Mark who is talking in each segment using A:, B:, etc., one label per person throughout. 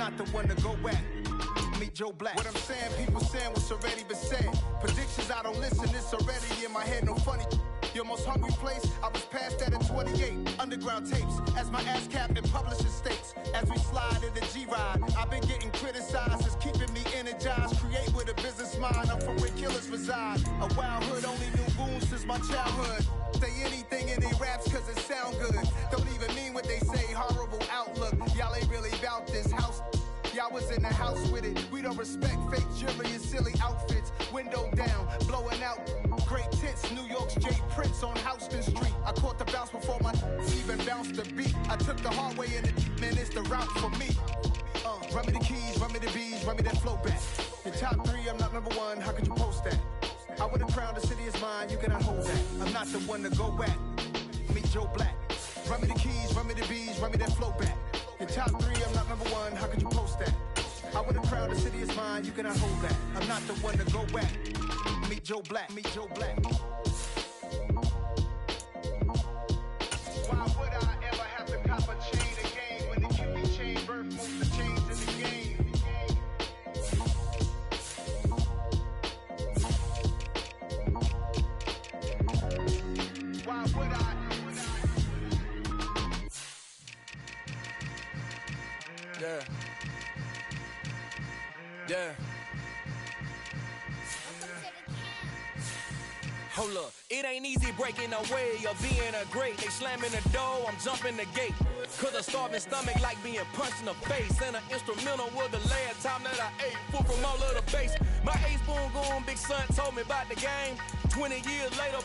A: not the one to go at. Meet Joe Black. What I'm saying, people saying what's already been said. Predictions, I don't listen, it's already in my head, no funny. Your most hungry place, I was past that at 28. Underground tapes, as my ass cap in publishing states. As we slide in the G-Ride, I've been getting criticized, it's keeping me energized. Create with a business mind, I'm from where killers reside. A wild hood, only knew goons since my childhood. Say anything in they raps cause it sound good. Don't even mean what they say, horrible outlook. Y'all ain't really about this house. Y'all was in the house with it. We don't respect fake jewelry and silly outfits. Window down, blowing out. Great tits, New York's J. Prince on Houston Street. I caught the bounce before my even bounced the beat. I took the hard way in it, man, it's the route for me. Run me the keys, run me the bees, run me that flow back. The top 3, I'm not number 1, how could you post that? I would've crowned the city is mine, you cannot hold that. I'm not the one to go at. Meet Joe Black. Run me the keys, run me the bees, run me that flow back. The top 3, I'm not number 1, how could you post that? I would've crowned the city is mine, you cannot hold that. I'm not the one to go at. Meet Joe Black, meet Joe Black. Why would I ever have to cop a chain again when the QB chain birth most the chains in the game? Why would I? Yeah. Yeah.
B: Hold up, it ain't easy breaking away or being a great. They slamming the door, I'm jumping the gate. Cause a starving stomach like being punched in the face. And an instrumental was the last time that I ate food from all of the bass. My ace boom goon, big son told me about the game. 20 years later,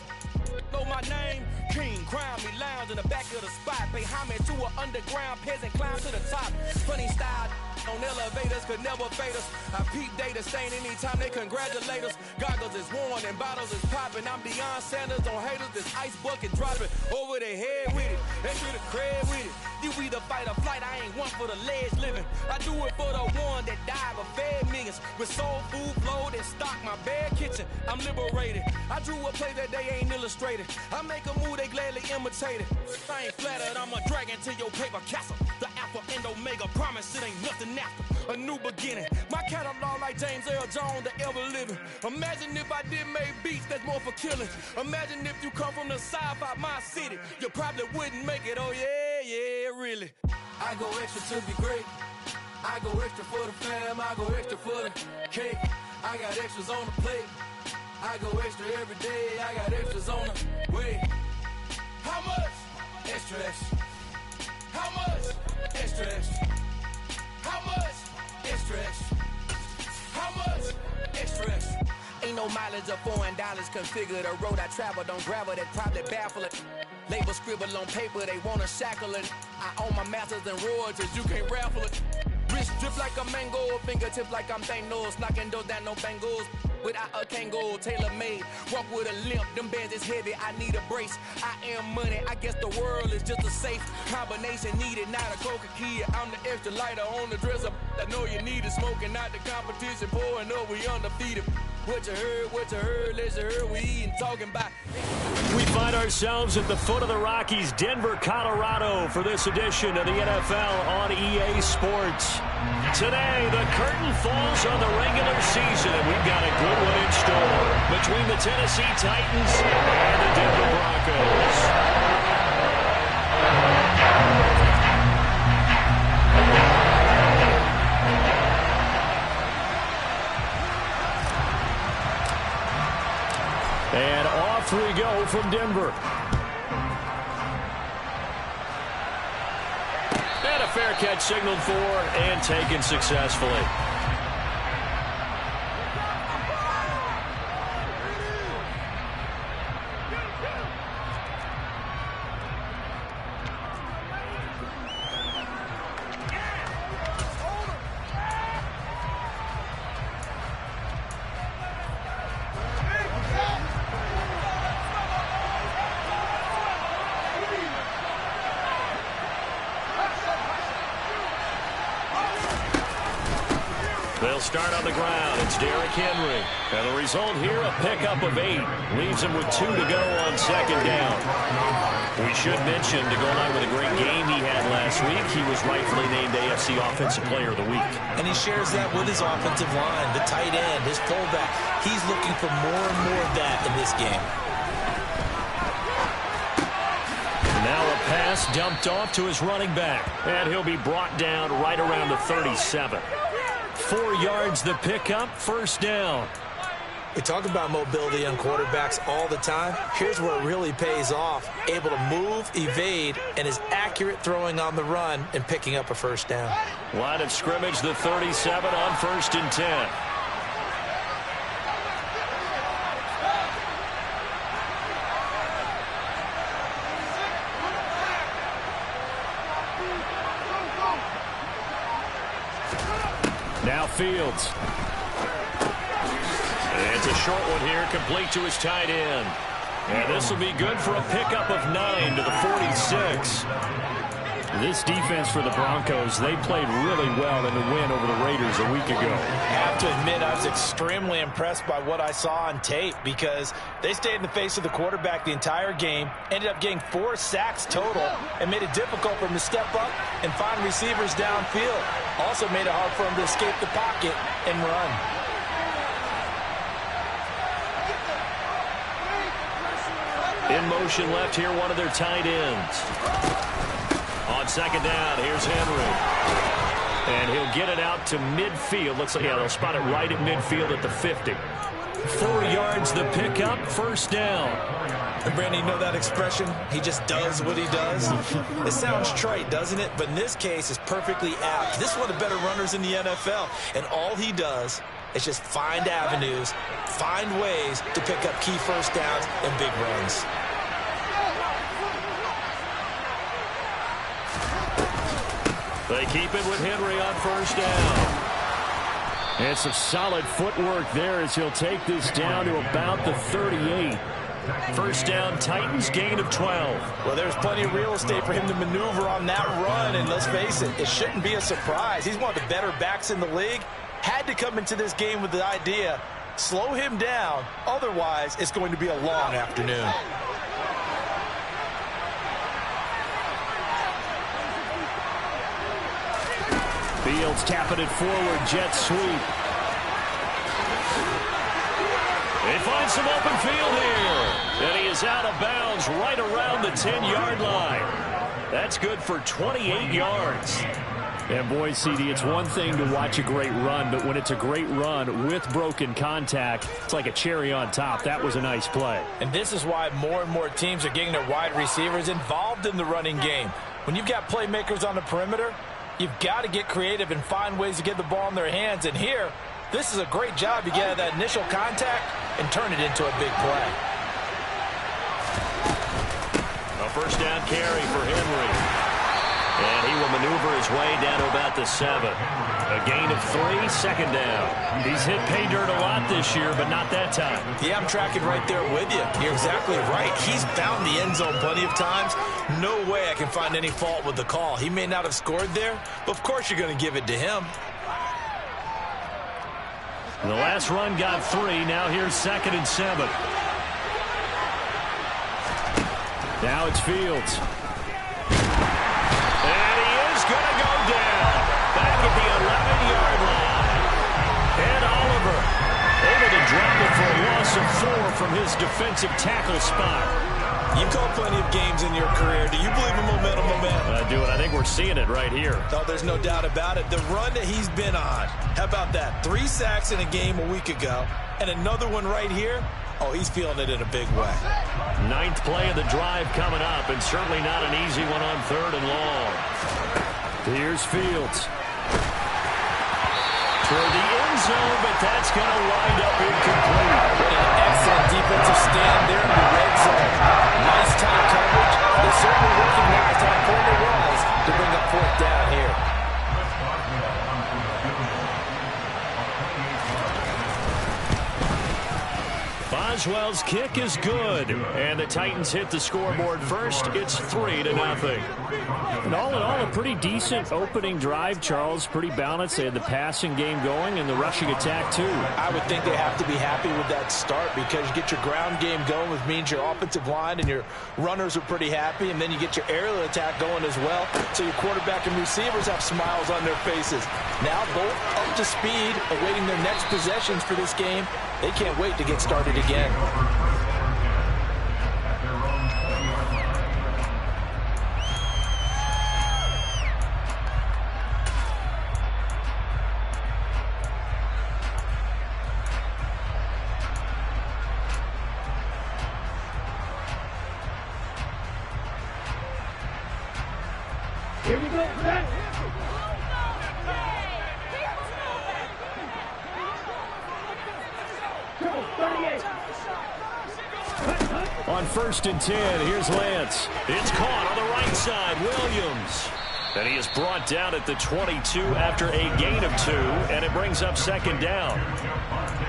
B: know my name. King, crown me, lounge in the back of the spot. Pay homage to an underground peasant, climb to the top. Funny style on elevators could never fade us. I peep data stain anytime they congratulate us. Goggles is worn and bottles is popping. I'm Deion Sanders on haters, this ice bucket dropping over their head with it. They should have cred with it. You either fight or flight, I ain't one for the ledge living. I do it for the one that died but fed millions. With soul food flowed and stocked my bare kitchen. I'm liberated. I drew a play that they ain't illustrated. I make a move, they gladly imitate it. I ain't flattered, I'm a dragon to your paper castle. The Alpha and Omega, promise it ain't nothing after. A new beginning. My catalog like James Earl Jones, the ever living. Imagine if I did make beats that's more for killing. Imagine if you come from the sci-fi, my city. You probably wouldn't make it, oh yeah, yeah, really.
C: I go extra to be great. I go extra for the fam, I go extra for the cake. I got extras on the plate. I go extra every day, I got extras on the way. How much? Extra, extra. How much? Extra, extra. How much? Extra, extra. How much? Extra, extra.
B: Ain't no mileage of $4 configure the road I travel. Don't gravel, that probably baffle it. Label scribble on paper, they wanna shackle it. I own my masters and royalties, you can't raffle it. Wrist drip like a mango, fingertips like I'm Thanos. Knocking those down, no bangles. Without a Kango, tailor-made. Walk with a limp, them bands is heavy, I need a brace. I am money, I guess the world is just a safe combination needed, not a coca key. I'm the extra lighter on the dresser. I know you need it, smoking out the competition, pouring up, we undefeated. What you heard, let's hear we eating, talking about.
D: We find ourselves at the foot of the Rockies, Denver, Colorado, for this edition of the NFL on EA Sports. Today, the curtain falls on the regular season, and we've got a good one in store between the Tennessee Titans and the Denver Broncos. And off we go from Denver. And a fair catch signaled for and taken successfully. They'll start on the ground. It's Derrick Henry. And the result here, a pickup of 8. Leaves him with 2 to go on second down. We should mention, to go along with a great game he had last week, he was rightfully named AFC Offensive Player of the Week.
E: And he shares that with his offensive line, the tight end, his fullback. He's looking for more and more of that in this game.
D: Now a pass dumped off to his running back. And he'll be brought down right around the 37. 4 yards the pickup, first down.
E: We talk about mobility on quarterbacks all the time. Here's where it really pays off. Able to move, evade, and is accurate throwing on the run and picking up a first down.
D: Line of scrimmage, the 37 on 1st and 10. Now Fields. It's a short one here, complete to his tight end. And this will be good for a pickup of 9 to the 46. This defense for the Broncos, they played really well in the win over the Raiders a week ago.
E: I have to admit, I was extremely impressed by what I saw on tape because they stayed in the face of the quarterback the entire game, ended up getting 4 sacks total, and made it difficult for him to step up and find receivers downfield. Also made it hard for him to escape the pocket and run.
D: In motion left here, one of their tight ends. On second down, here's Henry. And he'll get it out to midfield. Looks like, yeah, they'll spot it right at midfield at the 50. 4 yards the pickup, first down.
E: And Brandon, you know that expression? He just does what he does. It sounds trite, doesn't it? But in this case, it's perfectly apt. This is one of the better runners in the NFL. And all he does is just find avenues, find ways to pick up key first downs and big runs.
D: They keep it with Henry on first down. And some solid footwork there as he'll take this down to about the 38. First down, Titans, gain of 12.
E: Well, there's plenty of real estate for him to maneuver on that run, and let's face it, it shouldn't be a surprise. He's one of the better backs in the league. Had to come into this game with the idea, slow him down, otherwise it's going to be a long afternoon.
D: Fields tapping it forward, jet sweep. They find some open field here. And he is out of bounds right around the 10-yard line. That's good for 28 yards. And boy, CD, it's one thing to watch a great run, but when it's a great run with broken contact, it's like a cherry on top. That was a nice play.
E: And this is why more and more teams are getting their wide receivers involved in the running game. When you've got playmakers on the perimeter, you've got to get creative and find ways to get the ball in their hands. And here, this is a great job to get out of that initial contact and turn it into a big play.
D: A first down carry for Henry. And he will maneuver his way down to about the 7. A gain of 3, second down. He's hit pay dirt a lot this year, but not that time.
E: Yeah, I'm tracking right there with you. You're exactly right. He's found the end zone plenty of times. No way I can find any fault with the call. He may not have scored there, but of course you're going to give it to him.
D: The last run got 3. Now here's 2nd and 7. Now it's Fields. And he is going to go down back at the 11-yard line. And Oliver able to drop it for a loss of 4 from his defensive tackle spot.
E: You've called plenty of games in your career. Do you believe in momentum, my man?
D: I do, and I think we're seeing it right here.
E: Oh, there's no doubt about it. The run that he's been on. How about that? 3 sacks in a game a week ago, and another one right here. Oh, he's feeling it in a big way.
D: 9th play of the drive coming up, and certainly not an easy one on 3rd and long. Here's Fields. Toward the end zone, but that's going to wind up incomplete.
E: An excellent defensive stand there in the red zone. Nice tight coverage. They certainly recognized how important it was to bring up 4th down here.
D: Boswell's kick is good, and the Titans hit the scoreboard first. It's 3-0. And all in all, a pretty decent opening drive, Charles. Pretty balanced. They had the passing game going and the rushing attack, too.
E: I would think they have to be happy with that start because you get your ground game going, which means your offensive line and your runners are pretty happy, and then you get your aerial attack going as well, so your quarterback and receivers have smiles on their faces. Now both up to speed, awaiting their next possessions for this game. They can't wait to get started again.
F: Here we go, back.
D: On 1st and 10, here's Lance. It's caught on the right side, Williams. And he is brought down at the 22 after a gain of 2, and it brings up 2nd down.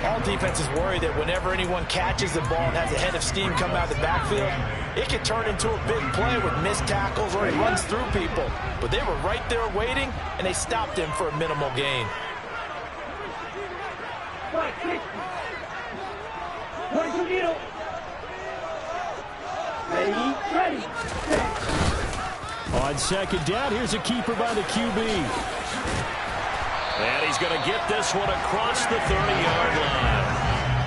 E: All defenses worry that whenever anyone catches the ball and has a head of steam come out of the backfield, it can turn into a big play with missed tackles or he runs through people. But they were right there waiting, and they stopped him for a minimal gain.
F: Ready.
D: On 2nd down, here's a keeper by the QB. And he's going to get this one across the 30-yard line.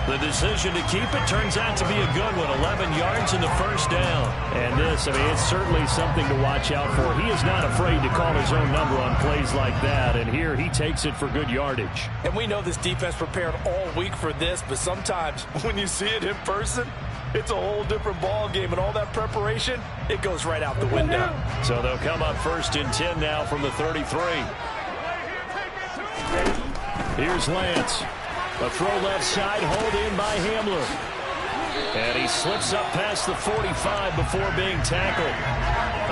D: The decision to keep it turns out to be a good one. 11 yards in the 1st down. And this, it's certainly something to watch out for. He is not afraid to call his own number on plays like that. And here he takes it for good yardage.
E: And we know this defense prepared all week for this, but sometimes when you see it in person, it's a whole different ball game, and all that preparation, it goes right out the window.
D: So they'll come up 1st and 10 now from the 33. Here's Lance. A throw left side, hauled in by Hamler. And he slips up past the 45 before being tackled.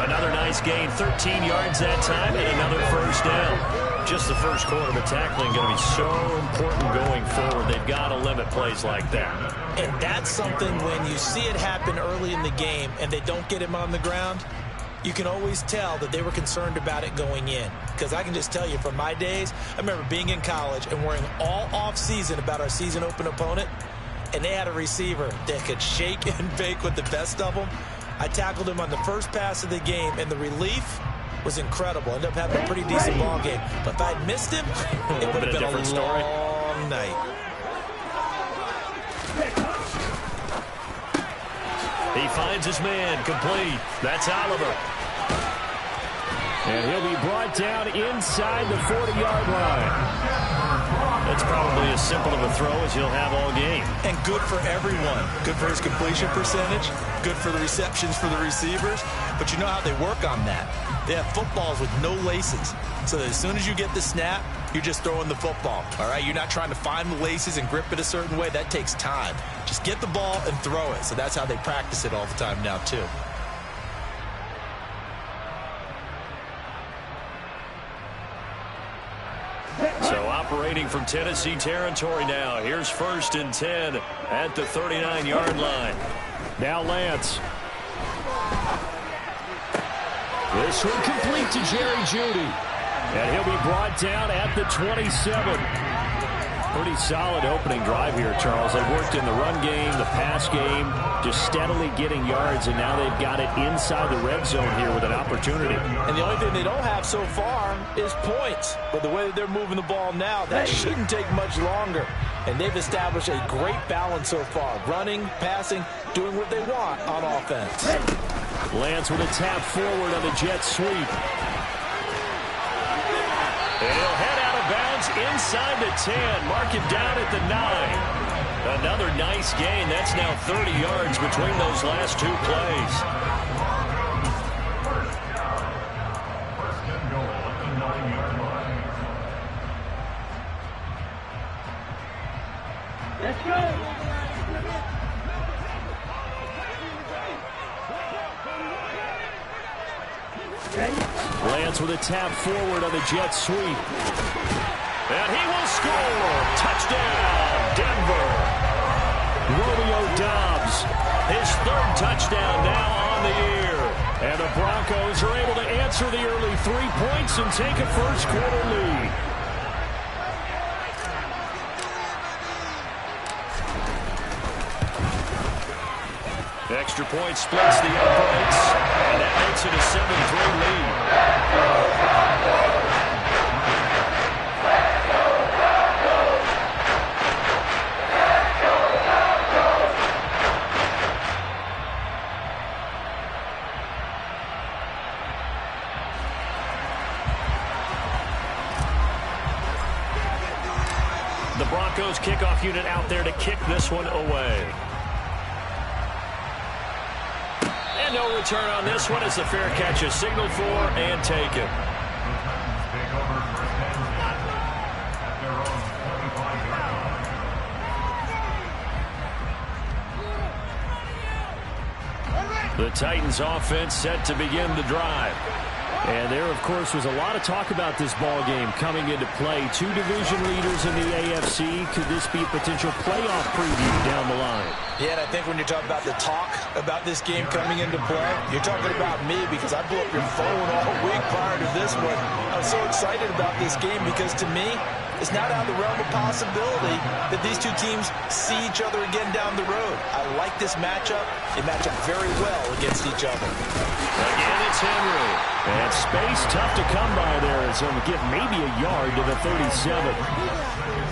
D: Another nice gain, 13 yards that time, and another 1st down. Just the first quarter, but tackling going to be so important going forward. They've got to limit plays like that.
E: And that's something when you see it happen early in the game and they don't get him on the ground, you can always tell that they were concerned about it going in. Because I can just tell you from my days, I remember being in college and worrying all off-season about our season open opponent, and they had a receiver that could shake and bake with the best of them. I tackled him on the first pass of the game, and the relief was incredible. Ended up having a pretty decent ball game. But if I'd missed him, it would have been a long night.
D: He finds his man, complete. That's Oliver. And he'll be brought down inside the 40-yard line. That's probably as simple of a throw as he'll have all game.
E: And good for everyone. Good for his completion percentage. Good for the receptions for the receivers. But you know how they work on that. They have footballs with no laces. So that as soon as you get the snap, you're just throwing the football. All right? You're not trying to find the laces and grip it a certain way. That takes time. Just get the ball and throw it. So that's how they practice it all the time now, too.
D: So operating from Tennessee territory now. Here's 1st and 10 at the 39-yard line. Now Lance. This one complete to Jerry Jeudy. And he'll be brought down at the 27. Pretty solid opening drive here, Charles. They've worked in the run game, the pass game, just steadily getting yards, and now they've got it inside the red zone here with an opportunity.
E: And the only thing they don't have so far is points. But the way that they're moving the ball now, that shouldn't take much longer. And they've established a great balance so far. Running, passing, doing what they want on offense.
D: Lance with a tap forward on the jet sweep. And he'll head out of bounds inside the 10. Mark him down at the 9. Another nice gain. That's now 30 yards between those last 2 plays.
F: Let's go.
D: Lance with a tap forward on the jet sweep. And he will score. Touchdown, Denver. Romeo His third touchdown now on the year. And the Broncos are able to answer the early 3 points and take a first-quarter lead. Extra point splits the uprights, and that makes it a 7-3 lead. The Broncos kickoff unit out there to kick this one away. And no return on this one. It's a fair catch, a signal for and taken. The Titans offense set to begin the drive. And there, of course, was a lot of talk about this ball game coming into play. Two division leaders in the AFC. Could this be a potential playoff preview down the line?
E: Yeah, and I think when you're talking about the talk about this game coming into play, you're talking about me because I blew up your phone all week prior to this one. I was so excited about this game because to me, it's not out of the realm of possibility that these two teams see each other again down the road. I like this matchup. They match up very well against each other.
D: Again, it's Henry. And space tough to come by there as he'll get maybe a yard to the 37.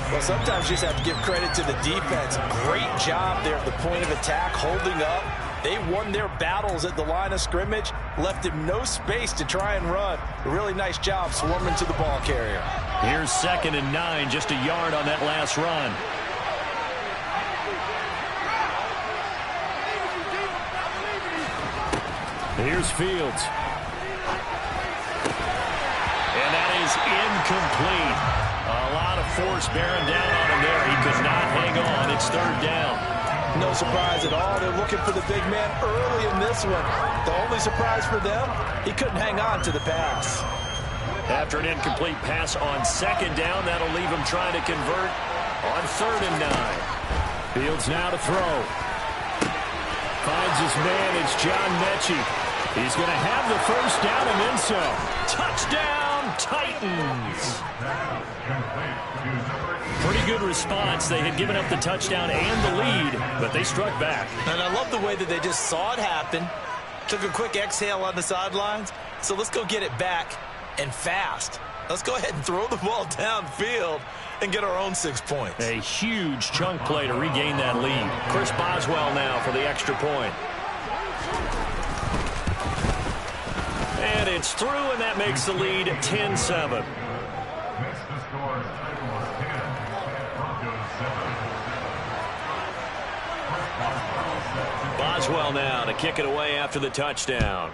E: Well, sometimes you just have to give credit to the defense. Great job there at the point of attack, holding up. They won their battles at the line of scrimmage, left him no space to try and run. A really nice job swarming to the ball carrier.
D: Here's 2nd and 9, just a yard on that last run. Here's Fields. And that is incomplete. A lot of force bearing down on him there. He could not hang on. It's 3rd down.
E: No surprise at all. They're looking for the big man early in this one. The only surprise for them, he couldn't hang on to the pass.
D: After an incomplete pass on 2nd down, that'll leave him trying to convert on 3rd and 9. Fields now to throw. Finds his man. It's John Mechie. He's going to have the first down and then some. Touchdown, Titans. Pretty good response. They had given up the touchdown and the lead, but they struck back.
E: And I love the way that they just saw it happen. Took a quick exhale on the sidelines. So let's go get it back and fast. Let's go ahead and throw the ball downfield and get our own 6 points.
D: A huge chunk play to regain that lead. Chris Boswell now for the extra point. And it's through, and that makes the lead 10-7. Boswell now to kick it away after the touchdown.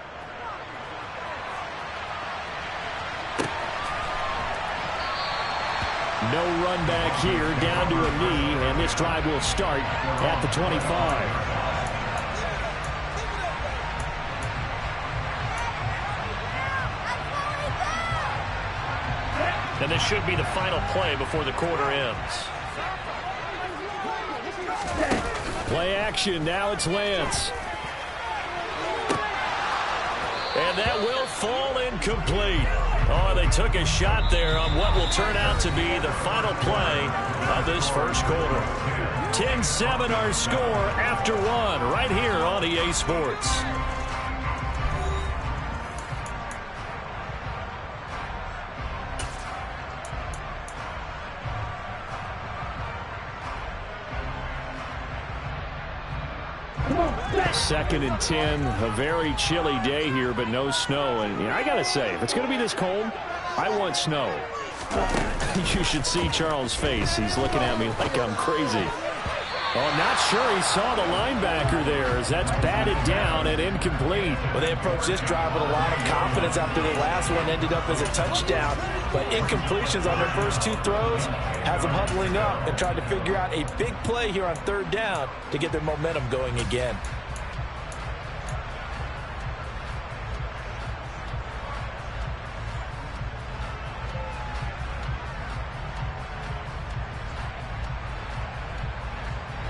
D: No run back here, down to a knee, and this drive will start at the 25. And this should be the final play before the quarter ends. Play action, now it's Lance. And that will fall incomplete. Oh, they took a shot there on what will turn out to be the final play of this first quarter. 10-7 our score after one right here on EA Sports. Second and 10, a very chilly day here, but no snow. And you know, I got to say, if it's going to be this cold, I want snow. You should see Charles' face. He's looking at me like I'm crazy. Oh, I'm not sure he saw the linebacker there as that's batted down and incomplete.
E: Well, they approached this drive with a lot of confidence after the last one ended up as a touchdown. But incompletions on their first two throws has them huddling up and trying to figure out a big play here on 3rd down to get their momentum going again.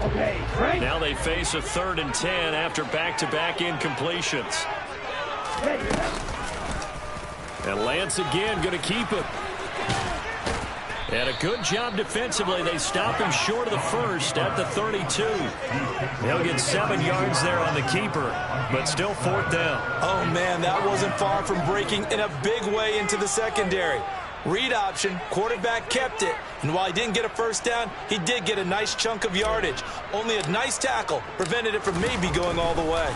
F: Okay, ready?
D: Now they face a 3rd and 10 after back-to-back incompletions.
F: Ready.
D: And Lance again going to keep it. And a good job defensively. They stop him short of the first at the 32. He'll get 7 yards there on the keeper, but still 4th down.
E: Oh, man, that wasn't far from breaking in a big way into the secondary. Read option, quarterback kept it, and while he didn't get a first down, he did get a nice chunk of yardage. Only a nice tackle prevented it from maybe going all the way.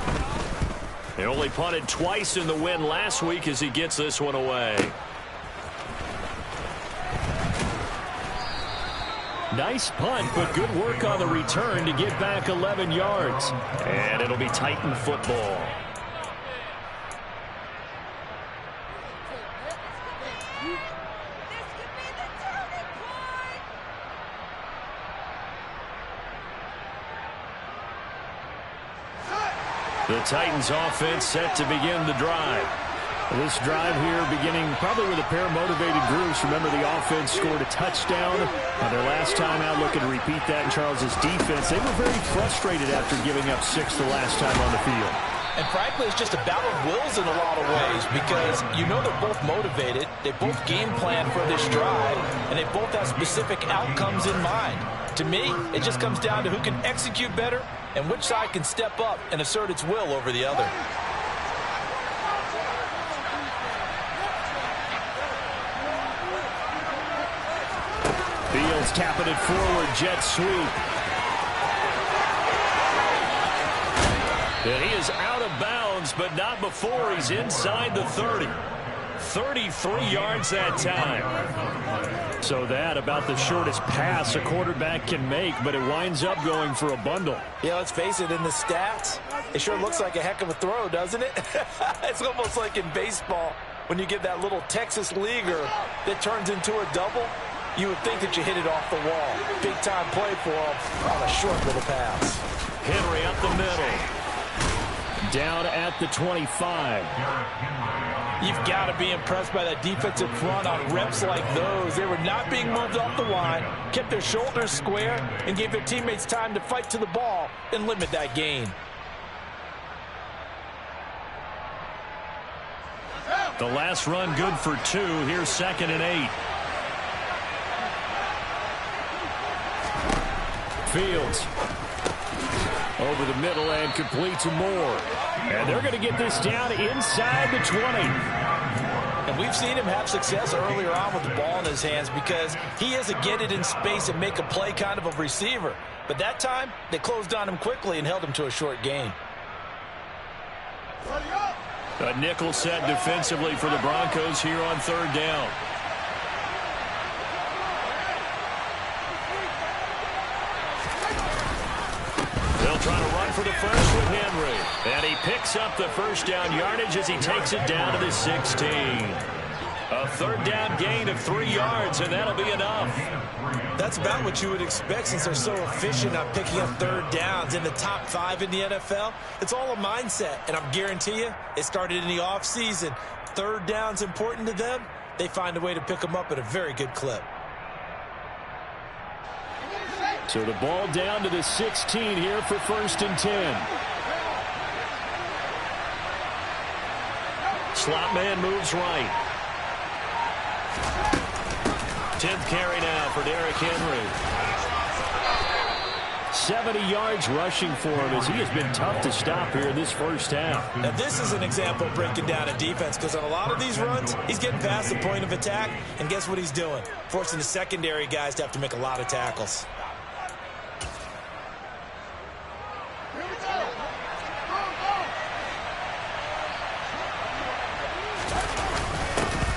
D: They only punted twice in the win last week as he gets this one away. Nice punt, but good work on the return to get back 11 yards. And it'll be Titan football. The Titans offense set to begin the drive. This drive here beginning probably with a pair of motivated groups. Remember, the offense scored a touchdown their last time out, looking to repeat that in Charles's defense. They were very frustrated after giving up 6 the last time on the field.
E: And frankly, it's just a battle of wills in a lot of ways because you know they're both motivated, they both game plan for this drive, and they both have specific outcomes in mind. To me, it just comes down to who can execute better and which side can step up and assert its will over the other.
D: Fields tapping it forward, jet sweep. And he is out of bounds, but not before he's inside the 30. 33 yards that time. So that about the shortest pass a quarterback can make, but it winds up going for a bundle.
E: Yeah, let's face it, in the stats, it sure looks like a heck of a throw, doesn't it? It's almost like in baseball when you get that little Texas leaguer that turns into a double. You would think that you hit it off the wall. Big-time play for him on a short little pass.
D: Henry up the middle. Down at the 25.
E: You've got to be impressed by that defensive front on reps like those. They were not being moved off the line, kept their shoulders square, and gave their teammates time to fight to the ball and limit that gain.
D: The last run good for 2. Here's 2nd and 8. Fields over the middle and complete to Moore. And they're going to get this down inside the 20.
E: And we've seen him have success earlier on with the ball in his hands because he is a get it in space and make a play kind of a receiver. But that time, they closed on him quickly and held him to a short gain.
D: A nickel set defensively for the Broncos here on 3rd down. They'll try to run for the first with Henry. And he picks up the first down yardage as he takes it down to the 16. A 3rd down gain of 3 yards, and that'll be enough.
E: That's about what you would expect since they're so efficient on picking up 3rd downs in the top 5 in the NFL. It's all a mindset, and I'm guarantee you it started in the offseason. 3rd down's important to them. They find a way to pick them up at a very good clip.
D: So the ball down to the 16 here for 1st and 10. Slot man moves right. 10th carry now for Derrick Henry. 70 yards rushing for him as he has been tough to stop here in this first half.
E: Now this is an example of breaking down a defense because on a lot of these runs, he's getting past the point of attack, and guess what he's doing? Forcing the secondary guys to have to make a lot of tackles.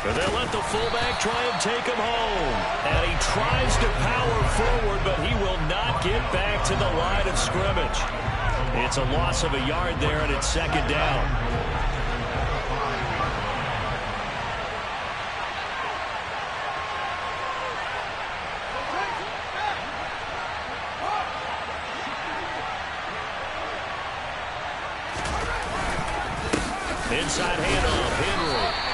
D: And they'll let the fullback try and take him home. And he tries to power forward, but he will not get back to the line of scrimmage. It's a loss of a yard there, and it's 2nd down. Inside handoff, Henry.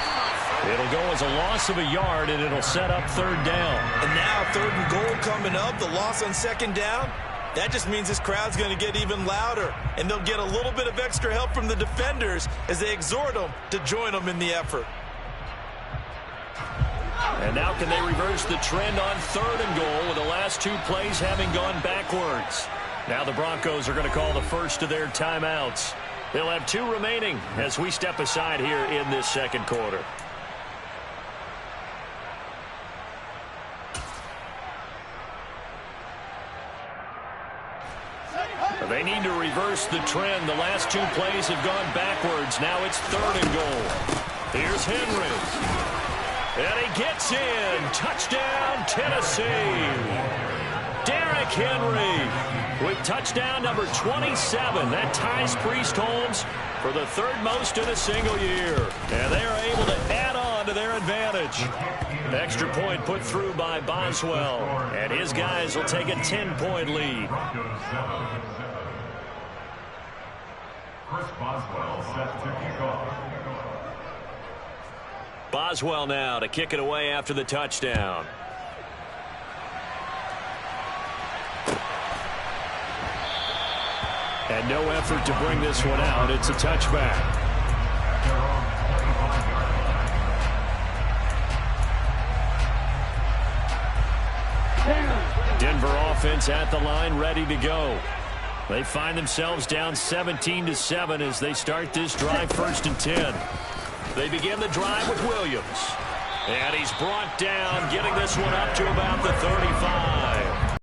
D: It'll go as a loss of a yard, and it'll set up 3rd down.
E: And now 3rd and goal coming up. The loss on 2nd down. That just means this crowd's going to get even louder, and they'll get a little bit of extra help from the defenders as they exhort them to join them in the effort.
D: And now can they reverse the trend on 3rd and goal with the last 2 plays having gone backwards? Now the Broncos are going to call the first of their timeouts. They'll have 2 remaining as we step aside here in this second quarter. They need to reverse the trend. The last 2 plays have gone backwards. Now it's 3rd and goal. Here's Henry. And he gets in. Touchdown, Tennessee. Derrick Henry with touchdown number 27. That ties Priest Holmes for the 3rd most in a single year. And they are able to add on to their advantage. Extra point put through by Boswell. And his guys will take a 10-point lead.
G: Chris Boswell set to kick off.
D: Boswell now to kick it away after the touchdown. And no effort to bring this one out. It's a touchback. Denver offense at the line, ready to go. They find themselves down 17-7 as they start this drive 1st and 10. They begin the drive with Williams. And he's brought down, getting this one up to about the 35.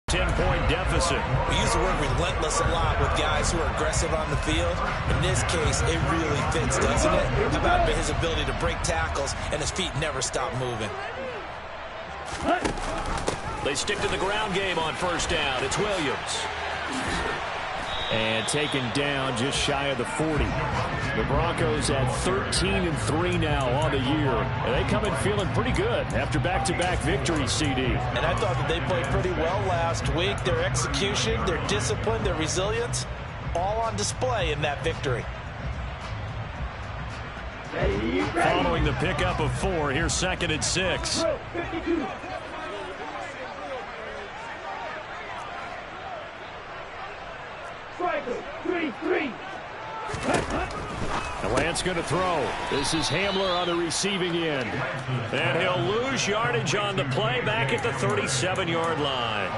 D: 10-point deficit.
E: We use the word relentless a lot with guys who are aggressive on the field. In this case, it really fits, doesn't it? How about his ability to break tackles and his feet never stop moving?
D: They stick to the ground game on 1st down. It's Williams. And taken down just shy of the 40. The Broncos at 13-3 now on the year. And they come in feeling pretty good after back-to-back victories, CD.
E: And I thought that they played pretty well last week. Their execution, their discipline, their resilience, all on display in that victory.
D: Following the pickup of 4, here's 2nd and 6. And Lance going to throw. This is Hamler on the receiving end. And he'll lose yardage on the play back at the 37-yard line.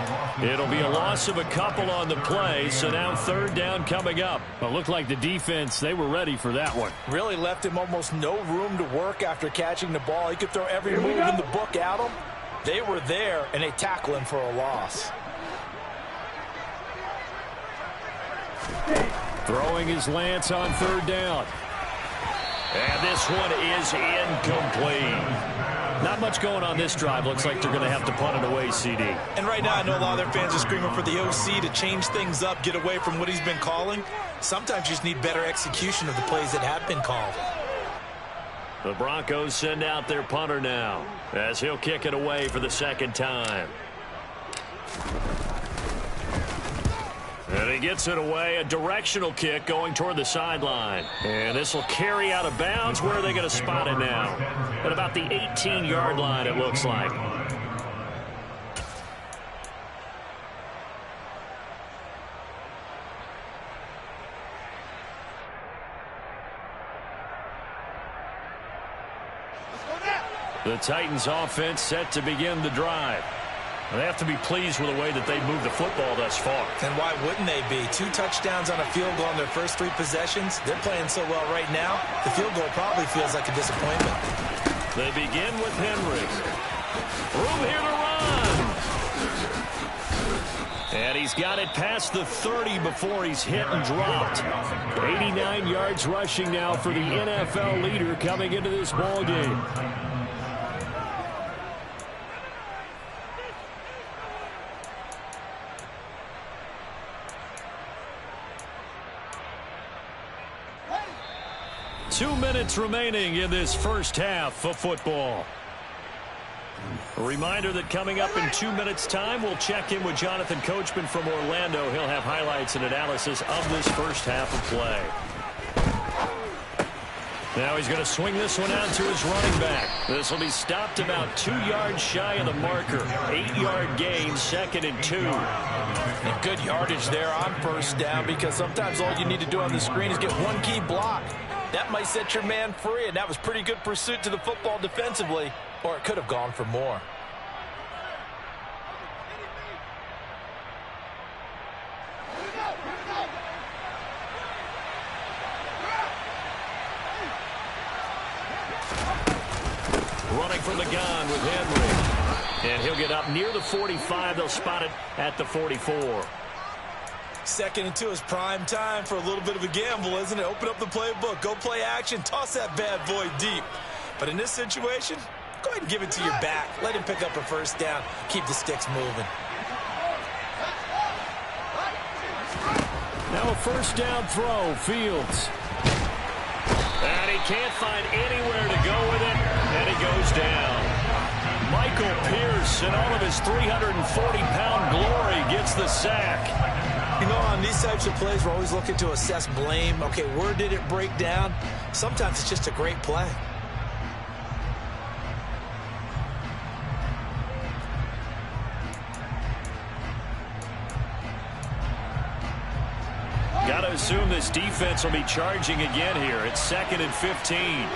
D: It'll be a loss of a couple on the play, so now 3rd down coming up. But looked like the defense, they were ready for that one.
E: Really left him almost no room to work after catching the ball. He could throw every move in the book at him. They were there, and they tackle him for a loss.
D: Throwing his Lance on 3rd down. And this one is incomplete. Not much going on this drive. Looks like they're going to have to punt it away, CD.
E: And right now, I know a lot of their fans are screaming for the OC to change things up, get away from what he's been calling. Sometimes you just need better execution of the plays that have been called.
D: The Broncos send out their punter now as he'll kick it away for the 2nd time. And he gets it away, a directional kick going toward the sideline. And this will carry out of bounds. Where are they going to spot it now? At about the 18-yard line, it looks like. The Titans offense set to begin the drive. They have to be pleased with the way that they've moved the football thus far.
E: And why wouldn't they be? 2 touchdowns on a field goal on their first 3 possessions. They're playing so well right now, the field goal probably feels like a disappointment.
D: They begin with Henry. Room here to run. And he's got it past the 30 before he's hit and dropped. 89 yards rushing now for the NFL leader coming into this ball game. Two minutes remaining in this first half of football. A reminder that coming up in 2 minutes' time, we'll check in with Jonathan Coachman from Orlando. He'll have highlights and analysis of this first half of play. Now he's going to swing this one out to his running back. This will be stopped about 2 yards shy of the marker. 8-yard gain, 2nd and 2.
E: And good yardage there on first down, because sometimes all you need to do on the screen is get one key block. That might set your man free, and that was pretty good pursuit to the football defensively, or it could have gone for more.
D: Running from the gun with Henry. And he'll get up near the 45. They'll spot it at the 44.
E: 2nd and 2 is prime time for a little bit of a gamble, isn't it? Open up the playbook, go play action, toss that bad boy deep. But in this situation, go ahead and give it to your back. Let him pick up a first down. Keep the sticks moving.
D: Now a first down throw, Fields. And he can't find anywhere to go with it, and he goes down. Michael Pierce, in all of his 340-pound glory, gets the sack.
E: You know, on these types of plays, we're always looking to assess blame. Okay, where did it break down? Sometimes it's just a great play.
D: Got to assume this defense will be charging again here. It's 2nd and 15.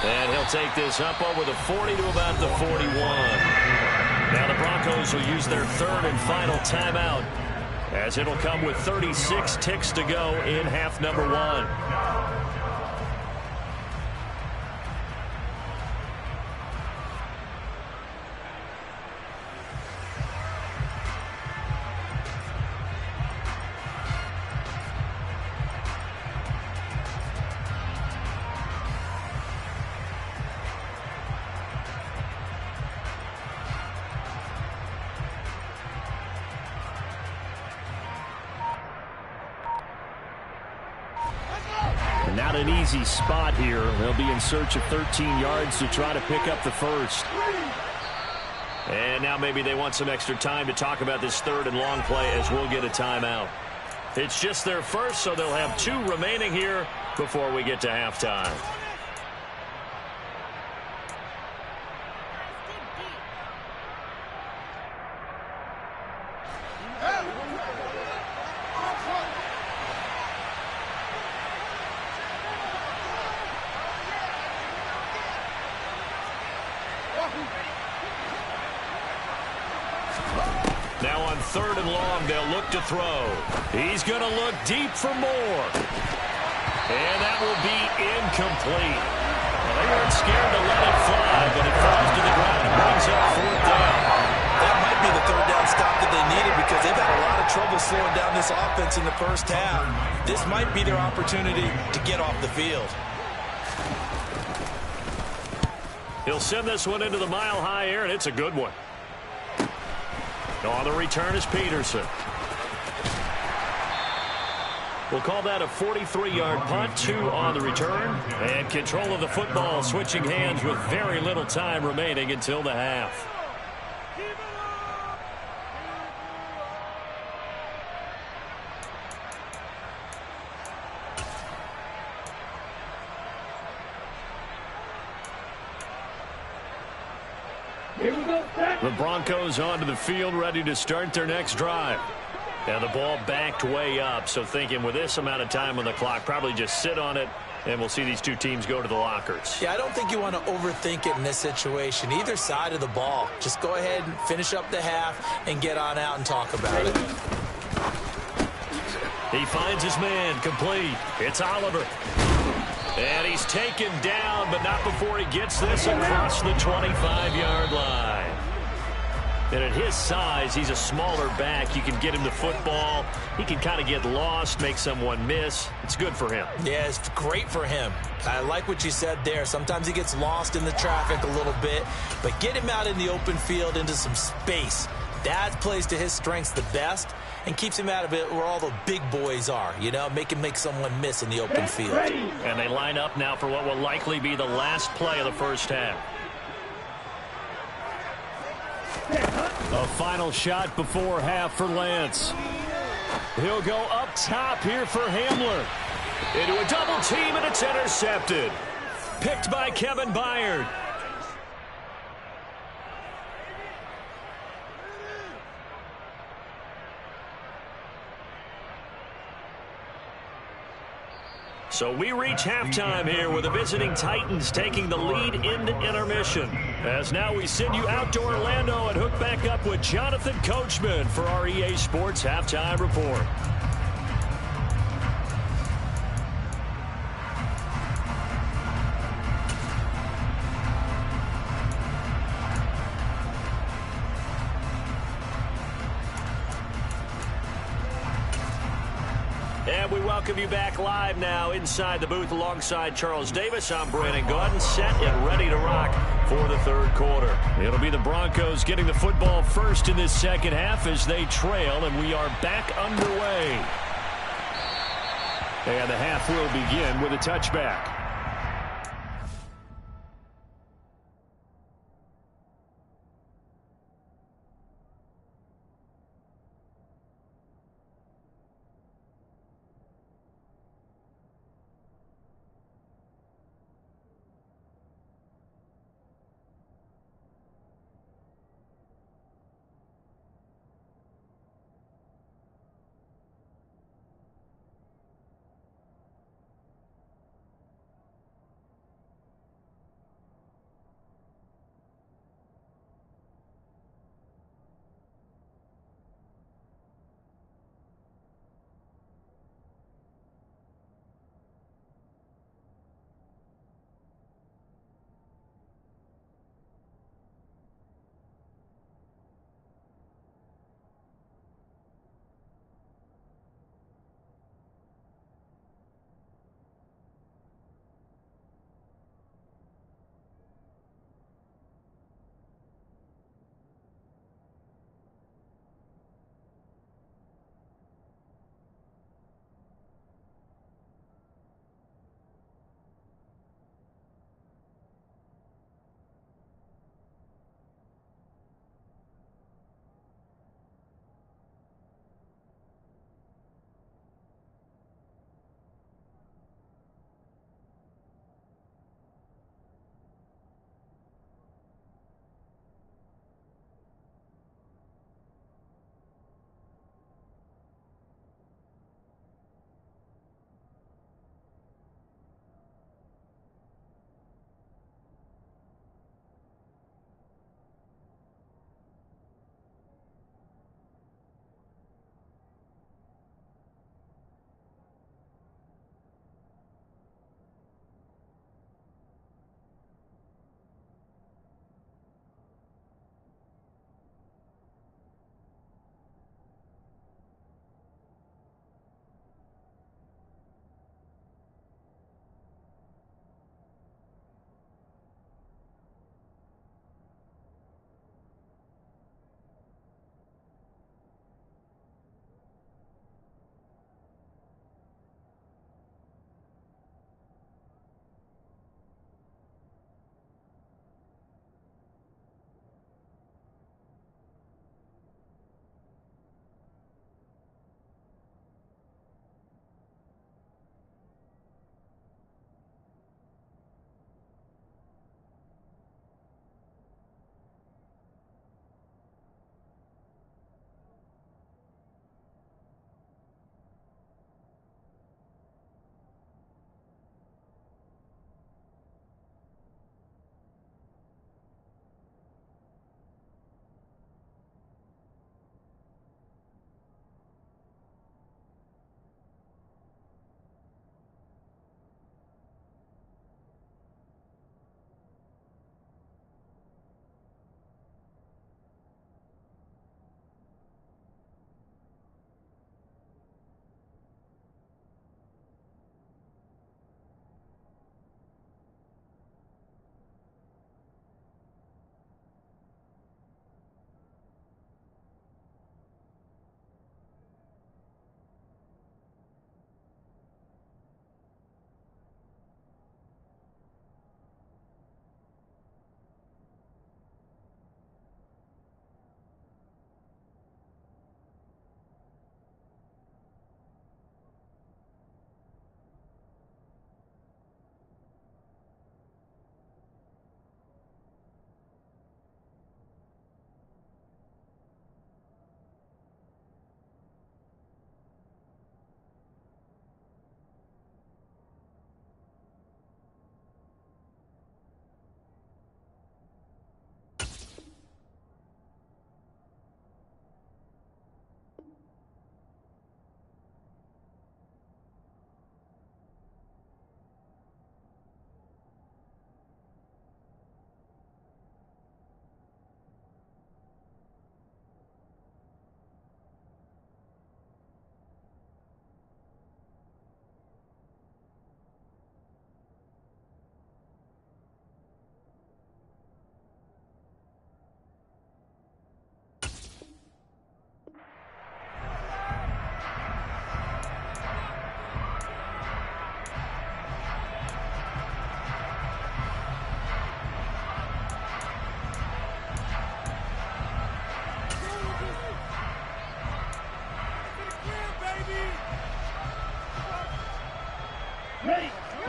D: And he'll take this up over the 40 to about the 41. Now the Broncos will use their 3rd and final timeout, as it'll come with 36 ticks to go in half number 1. Not an easy spot here. They'll be in search of 13 yards to try to pick up the first. And now maybe they want some extra time to talk about this 3rd and long play, as we'll get a timeout. It's just their first, so they'll have 2 remaining here before we get to halftime. Now on 3rd and long, they'll look to throw. He's going to look deep for more. And that will be incomplete. Well, they weren't scared to let it fly, but it falls to the ground and brings up 4th down.
E: That might be the 3rd down stop that they needed, because they've had a lot of trouble slowing down this offense in the first half. This might be their opportunity to get off the field.
D: He'll send this one into the mile-high air, and it's a good one. On the return is Peterson. We'll call that a 43-yard punt, 2 on the return. And control of the football switching hands with very little time remaining until the half. The Broncos onto the field, ready to start their next drive. And the ball backed way up, so thinking with this amount of time on the clock, probably just sit on it, and we'll see these two teams go to the lockers.
E: Yeah, I don't think you want to overthink it in this situation. Either side of the ball. Just go ahead and finish up the half and get on out and talk about it.
D: He finds his man, complete. It's Oliver. And he's taken down, but not before he gets this across the 25-yard line. And at his size, he's a smaller back. You can get him the football. He can kind of get lost, make someone miss. It's good for him.
E: Yeah, it's great for him. I like what you said there. Sometimes he gets lost in the traffic a little bit, but get him out in the open field into some space. That plays to his strengths the best and keeps him out of it where all the big boys are, make someone miss in the open field.
D: And they line up now for what will likely be the last play of the first half. A final shot before half for Lance. He'll go up top here for Hamler. Into a double team, and it's intercepted. Picked by Kevin Byard. So we reach halftime here with the visiting Titans taking the lead into intermission. As now we send you out to Orlando and hook back up with Jonathan Coachman for our EA Sports Halftime Report. And we welcome you back live now inside the booth alongside Charles Davis. I'm Brandon Gaudin, set and ready to rock for the third quarter. It'll be the Broncos getting the football first in this second half as they trail, and we are back underway. And the half will begin with a touchback.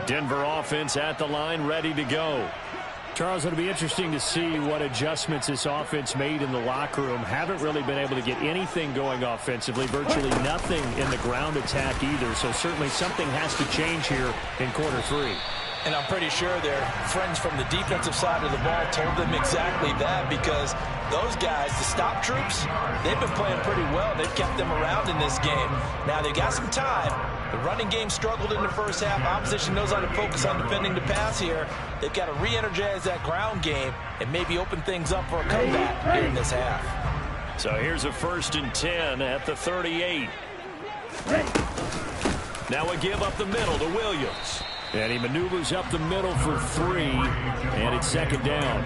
D: Denver offense at the line, ready to go.
H: Charles, it'll be interesting to see what adjustments this offense made in the locker room. Haven't really been able to get anything going offensively, virtually nothing in the ground attack either. So certainly something has to change here in quarter 3.
E: And I'm pretty sure their friends from the defensive side of the ball told them exactly that, because those guys, the stop troops, they've been playing pretty well. They've kept them around in this game. Now, they got some time. The running game struggled in the first half. Opposition knows how to focus on defending the pass here. They've got to re-energize that ground game and maybe open things up for a comeback here in this half.
D: So here's a 1st and 10 at the 38. Now a give up the middle to Williams. And he maneuvers up the middle for 3, and it's 2nd down.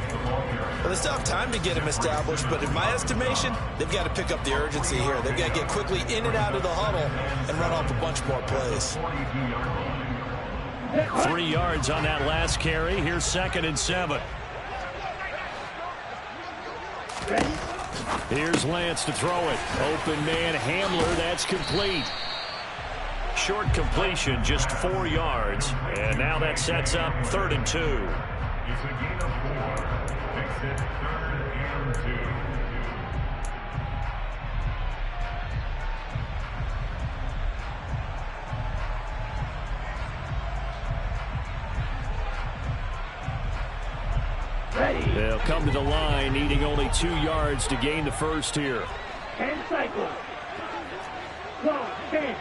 E: Well, they still have time to get him established, but in my estimation, they've got to pick up the urgency here. They've got to get quickly in and out of the huddle and run off a bunch more plays.
D: 3 yards on that last carry. Here's 2nd and 7. Here's Lance to throw it. Open man Hamler, that's complete. Short completion, just 4 yards. And now that sets up 3rd and 2.
G: It's a gain of 4. Makes it 3rd and 2.
D: They'll come to the line, needing only 2 yards to gain the first here.
F: 10 cycles. Go, 10.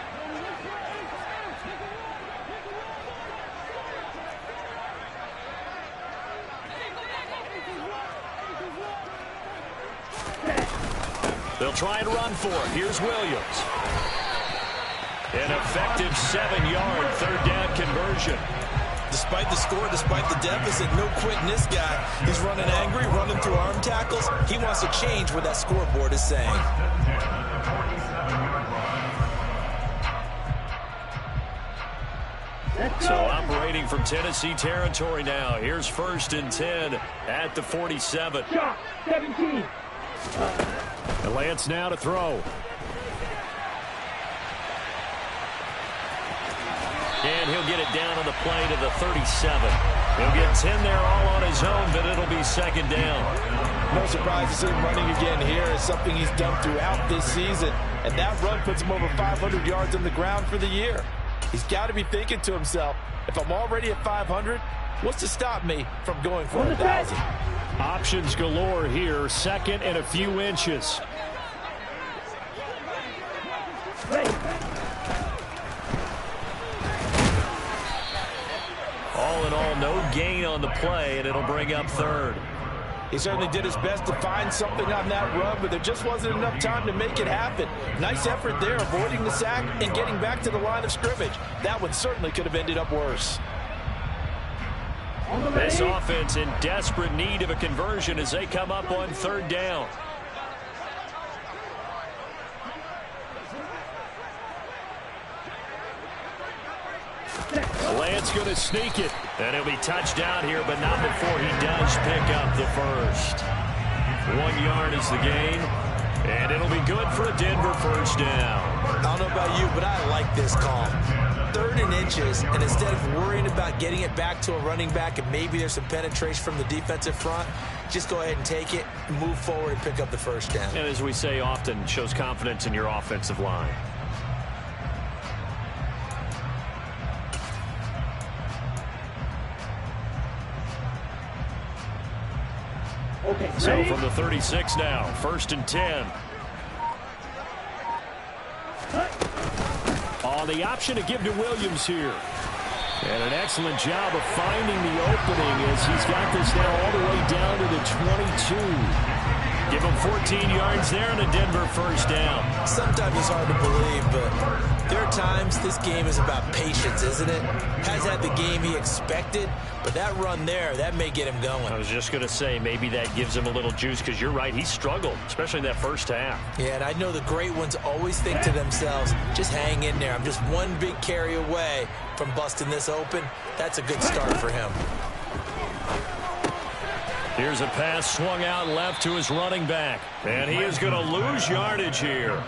D: They'll try and run for it. Here's Williams. An effective 7-yard 3rd down conversion.
E: Despite the score, despite the deficit, no quitting this guy. He's running angry, running through arm tackles. He wants to change what that scoreboard is saying.
D: So operating from Tennessee territory now. Here's 1st and 10 at the 47.
F: Shot, 17.
D: And Lance now to throw. And he'll get it down on the play to the 37. He'll get 10 there all on his own, but it'll be 2nd down.
E: No surprise to see him running again here. It's something he's done throughout this season. And that run puts him over 500 yards on the ground for the year. He's got to be thinking to himself, if I'm already at 500, what's to stop me from going for 1,000?
D: Options galore here. 2nd and a few inches. All in all, no gain on the play, and it'll bring up 3rd.
E: He certainly did his best to find something on that run, but there just wasn't enough time to make it happen. Nice effort there, avoiding the sack and getting back to the line of scrimmage. That one certainly could have ended up worse.
D: This offense in desperate need of a conversion as they come up on 3rd down. Lance going to sneak it, and he'll be touched down here, but not before he does pick up the first. 1 yard is the gain, and it'll be good for a Denver 1st down.
E: I don't know about you, but I like this call. 3rd and inches, and instead of worrying about getting it back to a running back and maybe there's some penetration from the defensive front, just go ahead and take it, move forward, and pick up the 1st down.
D: And as we say often, shows confidence in your offensive line.
F: Okay,
D: so from the 36 now, 1st and 10. On the option to give to Williams here. And an excellent job of finding the opening as he's got this now all the way down to the 22. Give him 14 yards there and a Denver 1st down.
E: Sometimes it's hard to believe, but there are times this game is about patience, isn't it? Has had the game he expected, but that run there, that may get him going.
D: I was just going to say, maybe that gives him a little juice, because you're right, he struggled, especially in that first half.
E: Yeah, and I know the great ones always think to themselves, just hang in there. I'm just one big carry away from busting this open. That's a good start for him.
H: Here's a pass swung out left to his running back. And he is going to lose yardage here.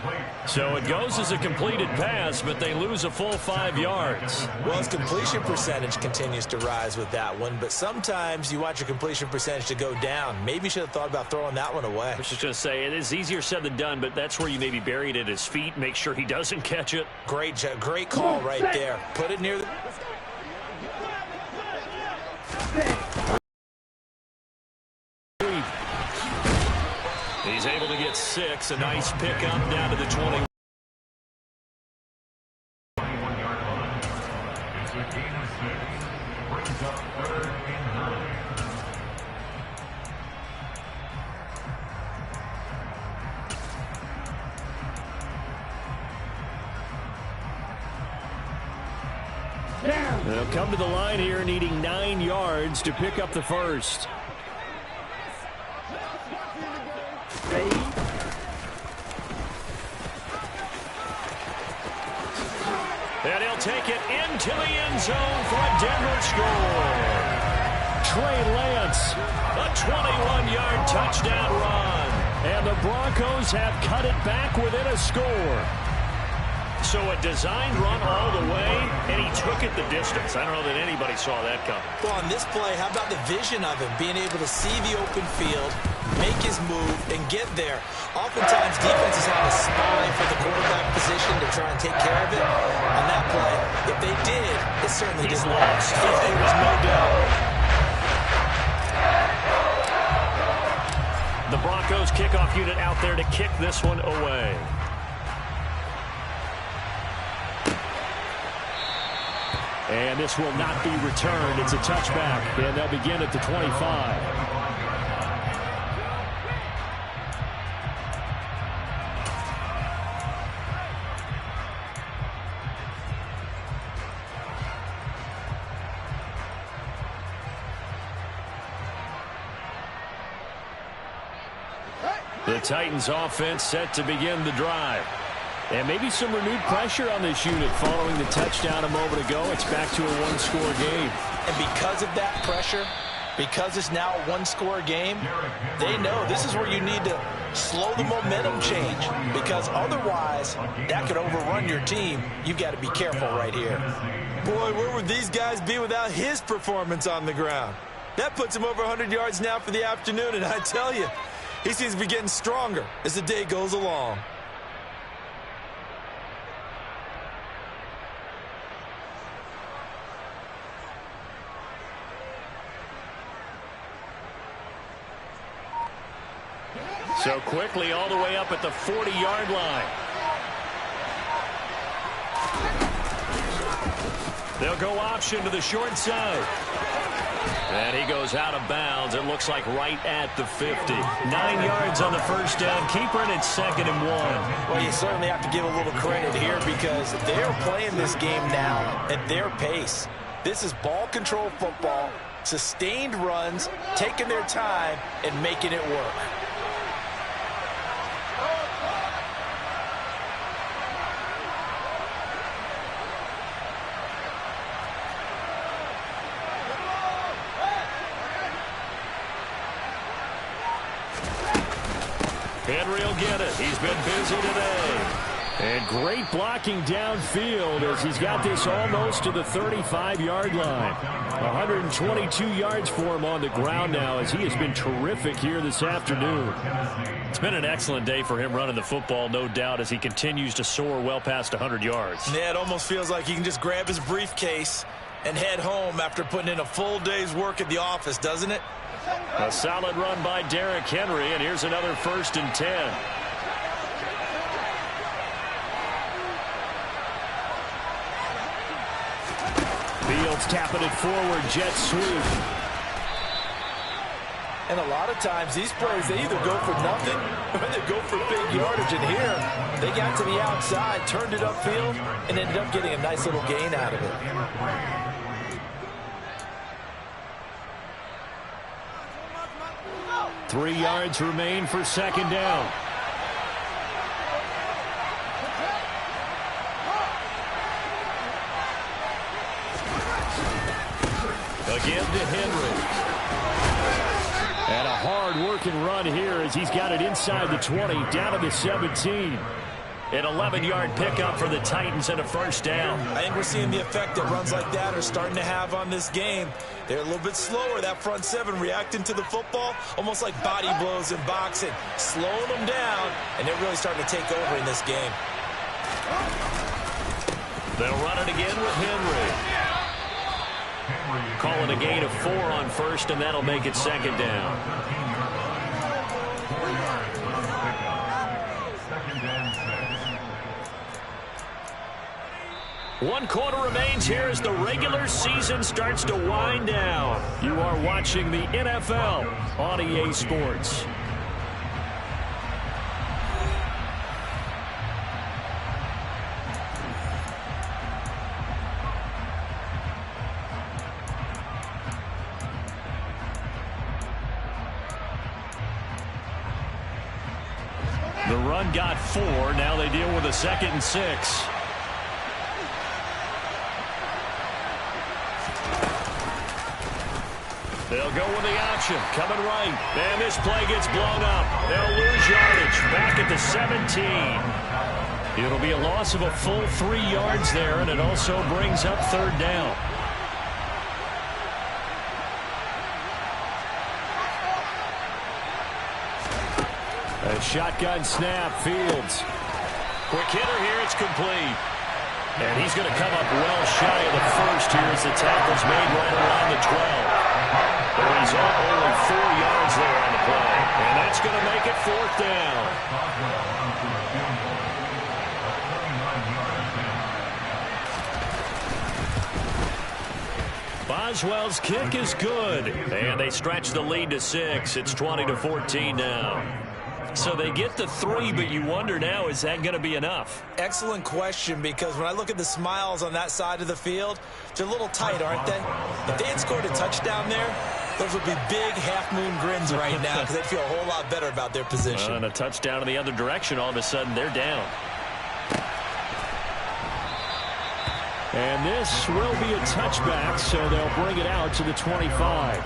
H: So it goes as a completed pass, but they lose a full 5 yards.
E: Well, his completion percentage continues to rise with that one, but sometimes you want your completion percentage to go down. Maybe you should have thought about throwing that one away.
H: I was just going to say, it is easier said than done, but that's where you maybe bury it at his feet, make sure he doesn't catch it.
E: Great call right there. Put it near the...
H: He's able to get 6. A nice pickup down to the 20.
G: It's a gain of 6. Brings up 3rd and 9.
H: They'll come to the line here needing 9 yards to pick up the first. And he'll take it into the end zone for a Denver score. Trey Lance, a 21-yard touchdown run. And the Broncos have cut it back within a score. So a designed run all the way, and he took it the distance. I don't know that anybody saw that coming.
E: Well, on this play, how about the vision of him, being able to see the open field, make his move, and get there. Oftentimes, defenses have a spy for the quarterback position to try and take care of it. On that play, if they did, it certainly didn't work. There was no doubt.
H: The Broncos kickoff unit out there to kick this one away. And this will not be returned. It's a touchback, and they'll begin at the 25. The Titans offense set to begin the drive. And maybe some renewed pressure on this unit following the touchdown a moment ago. It's back to a one-score game.
E: And because of that pressure, because it's now a one-score game, they know this is where you need to slow the momentum change. Because otherwise, that could overrun your team. You've got to be careful right here. Boy, where would these guys be without his performance on the ground? That puts him over 100 yards now for the afternoon. And I tell you, he seems to be getting stronger as the day goes along.
H: So quickly all the way up at the 40-yard line. They'll go option to the short side. And he goes out of bounds. It looks like right at the 50. 9 yards on the first down. Keeper in at 2nd and 1.
E: Well, you certainly have to give a little credit here because they're playing this game now at their pace. This is ball control football, sustained runs, taking their time, and making it work.
H: Henry will get it. He's been busy today. And great blocking downfield as he's got this almost to the 35-yard line. 122 yards for him on the ground now as he has been terrific here this afternoon. It's been an excellent day for him running the football, no doubt, as he continues to soar well past 100 yards.
E: Yeah, it almost feels like he can just grab his briefcase and head home after putting in a full day's work at the office, doesn't it?
H: A solid run by Derrick Henry, and here's another 1st and 10. Fields tapping it forward, jet sweep.
E: And a lot of times these plays, they either go for nothing or they go for big yardage. And here, they got to the outside, turned it upfield, and ended up getting a nice little gain out of it.
H: 3 yards remain for 2nd down. Again to Henry. And hard-working run here as he's got it inside the 20, down to the 17. An 11-yard pickup for the Titans and a first down.
E: I think we're seeing the effect that runs like that are starting to have on this game. They're a little bit slower, that front seven, reacting to the football, almost like body blows in boxing, slowing them down, and they're really starting to take over in this game.
H: They'll run it again with Henry. Calling a gain of 4 on first, and that'll make it second down. One quarter remains here as the regular season starts to wind down. You are watching the NFL on EA Sports. The run got 4. Now they deal with a 2nd and 6. They'll go with the option, coming right. And this play gets blown up. They'll lose yardage back at the 17. It'll be a loss of a full 3 yards there, and it also brings up 3rd down. A shotgun snap, Fields. Quick hitter here, it's complete. And he's going to come up well shy of the first here as the tackle's made right around the 12. But he's up only 4 yards there on the play. And that's going to make it 4th down. Boswell's kick is good. And they stretch the lead to 6. It's 20-14 now. So they get the 3, but you wonder now, is that going to be enough?
E: Excellent question, because when I look at the smiles on that side of the field, they're a little tight, aren't they? If they had scored a touchdown there, those would be big half-moon grins right now because they'd feel a whole lot better about their position.
H: And a touchdown in the other direction, all of a sudden they're down. And this will be a touchback, so they'll bring it out to the 25.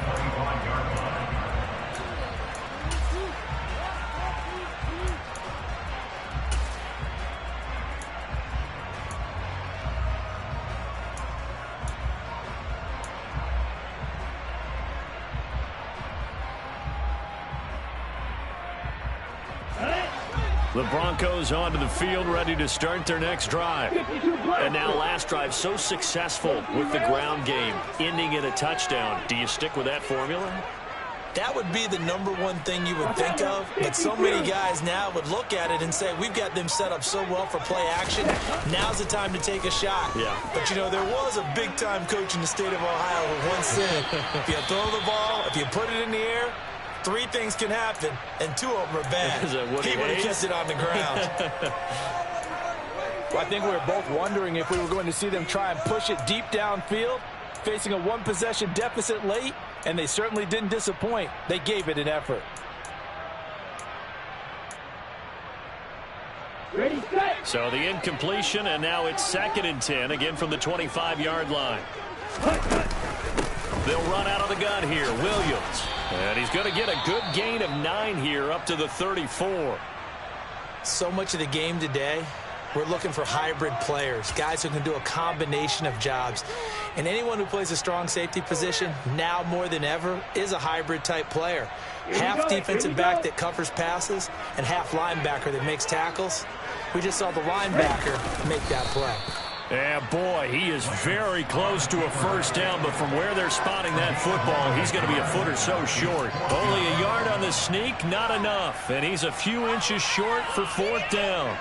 H: The Broncos onto the field, ready to start their next drive. And now last drive so successful with the ground game, ending in a touchdown. Do you stick with that formula?
E: That would be the #1 thing you would think of, but so many guys now would look at it and say, we've got them set up so well for play action, now's the time to take a shot. Yeah. But, you know, there was a big-time coach in the state of Ohio who once said, if you throw the ball, if you put it in the air, 3 things can happen, and 2 of them are bad. He would have kept it on the ground.
I: Well, I think we were both wondering if we were going to see them try and push it deep downfield, facing a 1-possession deficit late, and they certainly didn't disappoint. They gave it an effort.
F: Ready, set.
H: So the incompletion, and now it's 2nd and 10, again from the 25-yard line. They'll run out of the gun here, Williams. And he's going to get a good gain of 9 here up to the 34.
E: So much of the game today, we're looking for hybrid players, guys who can do a combination of jobs. And anyone who plays a strong safety position, now more than ever, is a hybrid-type player. Half defensive back that covers passes and half linebacker that makes tackles. We just saw the linebacker make that play.
H: Yeah, boy, he is very close to a first down, but from where they're spotting that football, he's going to be a foot or so short. Only a yard on the sneak, not enough. And he's a few inches short for 4th down.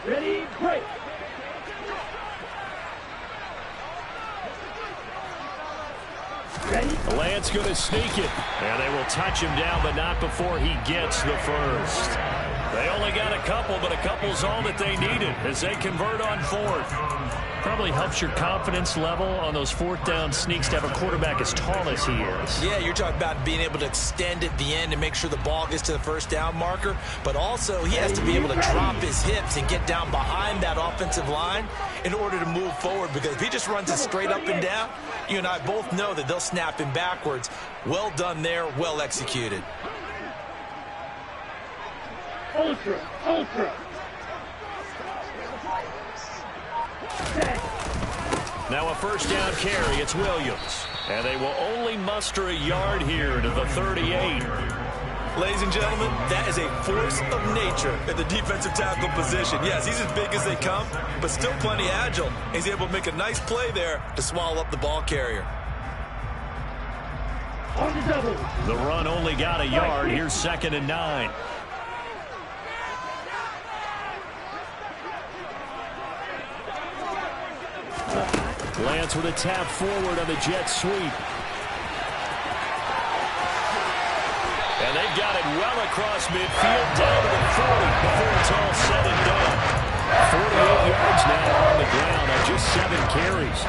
F: Ready, break. Ready.
H: Lance going to sneak it. And they will touch him down, but not before he gets the first. They only got a couple, but a couple's all that they needed as they convert on 4th. Probably helps your confidence level on those fourth down sneaks to have a quarterback as tall as he is.
E: Yeah, you're talking about being able to extend at the end and make sure the ball gets to the first down marker. But also, he has to be able to drop his hips and get down behind that offensive line in order to move forward. Because if he just runs it straight up and down, you and I both know that they'll snap him backwards. Well done there, well executed.
F: Ultra.
H: Now a first down carry. It's Williams. And they will only muster a yard here to the 38.
E: Ladies and gentlemen, that is a force of nature at the defensive tackle position. Yes, he's as big as they come, but still plenty agile. He's able to make a nice play there to swallow up the ball carrier.
F: On the double.
H: The run only got a yard. Here's 2nd and 9. Lance with a tap forward on the jet sweep. And they've got it well across midfield down to the 40 before it's all said and done. 48 yards now on the ground on just 7 carries.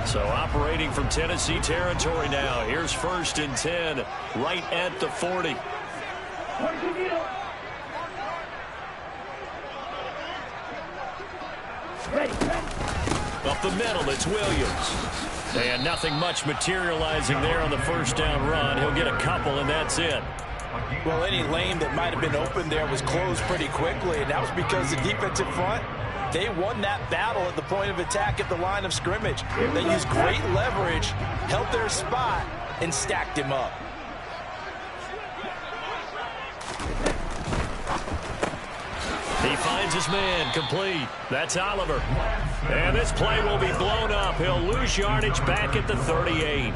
H: So operating from Tennessee territory now. Here's 1st and 10 right at the 40. Up the middle, it's Williams. And nothing much materializing there on the first down run. He'll get a couple, and that's it.
E: Well, any lane that might have been open there was closed pretty quickly, and that was because the defensive front, they won that battle at the point of attack at the line of scrimmage. They used great leverage, held their spot, and stacked him up.
H: He finds his man, complete. That's Oliver. And this play will be blown up. He'll lose yardage back at the 38.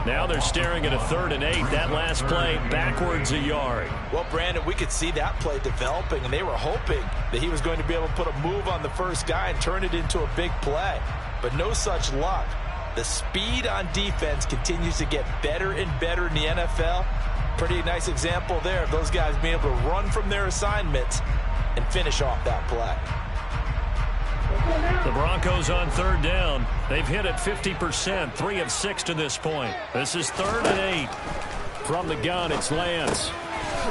H: Now they're staring at a 3rd and 8. That last play backwards a yard.
E: Well, Brandon, we could see that play developing, and they were hoping that he was going to be able to put a move on the first guy and turn it into a big play. But no such luck. The speed on defense continues to get better and better in the NFL. Pretty nice example there of those guys being able to run from their assignments and finish off that play.
H: The Broncos on 3rd down. They've hit it 50%, 3 of 6 to this point. This is 3rd and 8. From the gun, it's Lance.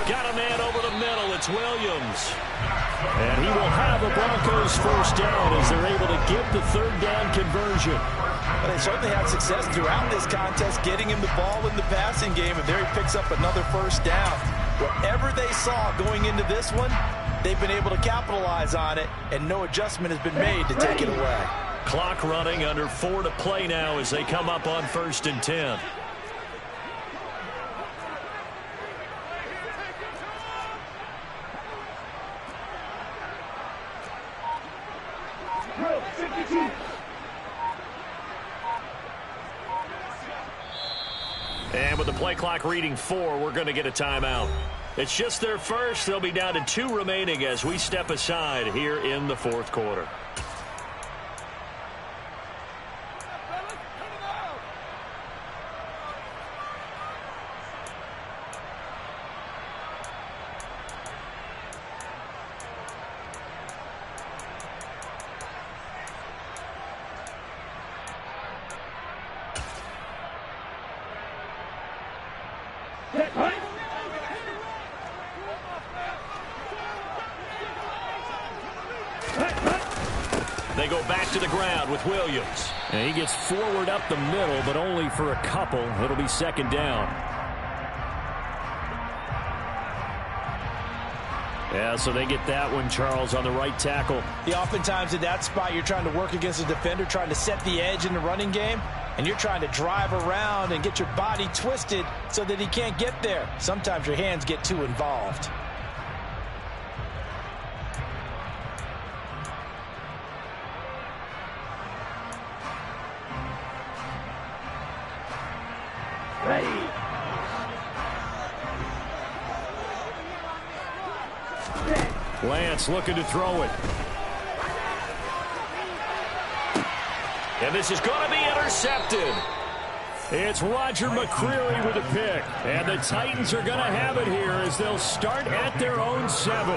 H: Got a man over the middle. It's Williams. And he will have the Broncos first down as they're able to get the 3rd down conversion.
E: But they certainly had success throughout this contest, getting him the ball in the passing game, and there he picks up another first down. Whatever they saw going into this one, they've been able to capitalize on it, and no adjustment has been made to take it away.
H: Clock running, under 4 to play now as they come up on 1st and 10. And with the play clock reading 4, we're going to get a timeout. It's just their first. They'll be down to 2 remaining as we step aside here in the 4th quarter. They go back to the ground with Williams. And he gets forward up the middle, but only for a couple. It'll be 2nd down. Yeah, so they get that one, Charles, on the right tackle.
E: Yeah, oftentimes in that spot, you're trying to work against a defender, trying to set the edge in the running game, and you're trying to drive around and get your body twisted so that he can't get there. Sometimes your hands get too involved.
H: Lance looking to throw it. And this is going to be intercepted. It's Roger McCreary with a pick. And the Titans are going to have it here as they'll start at their own 7.